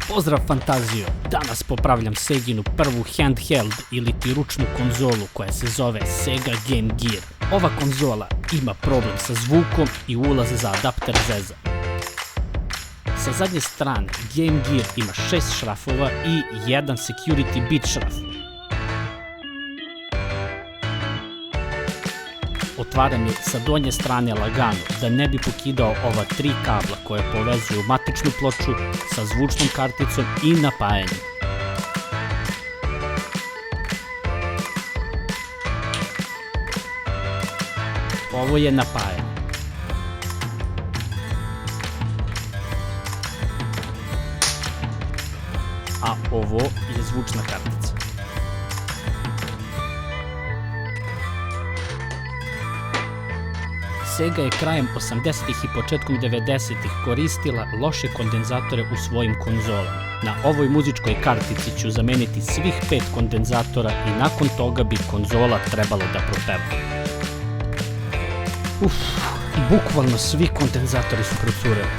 Pozdrav Fantazio, danas popravljam Seginu prvu handheld ili ti ručnu konzolu koja se zove Sega Game Gear. Ova konzola ima problem sa zvukom i ulaze za adapter Zeza. Sa zadnje strane Game Gear ima 6 šrafova i jedan security bit šraf. Otvaranje sa donje strane lagano da ne bi pokidao ova 3 kabla koje povezuju matičnu ploču sa zvučnom karticom i napajanjem. Ovo je napajanje. A ovo je zvučna kartica. Sega je krajem 80-ih i početkom 90-ih koristila loše kondenzatore u svojim konzolama. Na ovoj muzičkoj kartici ću zameniti svih 5 kondenzatora i nakon toga bi konzola trebalo da propeva. Bukvalno svi kondenzatori su procureli.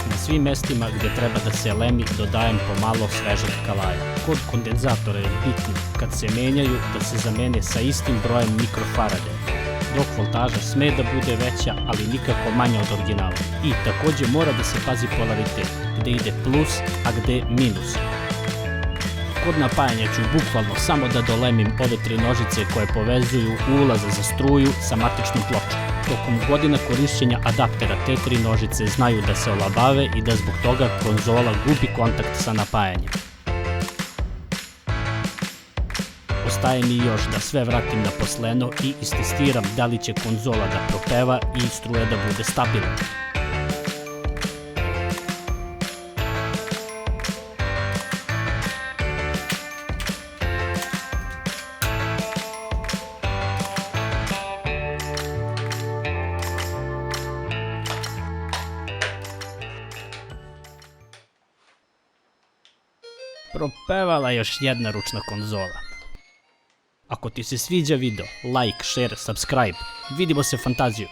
Na svim mestima gde treba da se lemi dodajem pomalo svežeg kalaja. Kod kondenzatora je bitno kad se menjaju da se zamene sa istim brojem mikrofarade, dok voltaža sme da bude veća, ali nikako manja od originala. I takođe mora da se pazi polaritet, gde ide plus, a gde minus. Kod napajanja ću bukvalno samo da dolemim ove 3 nožice koje povezuju ulaze za struju sa matičnom pločom. Tokom godina korišćenja adaptera te 3 nožice znaju da se olabave i da zbog toga konzola gubi kontakt sa napajanjem. Ostaje mi još da sve vratim na posleno i istestiram da li će konzola da propeva i struja da bude stabilna. Propevala još jedna ručna konzola. Ako ti se sviđa video, like, share, subscribe. Vidimo se Fantaziju.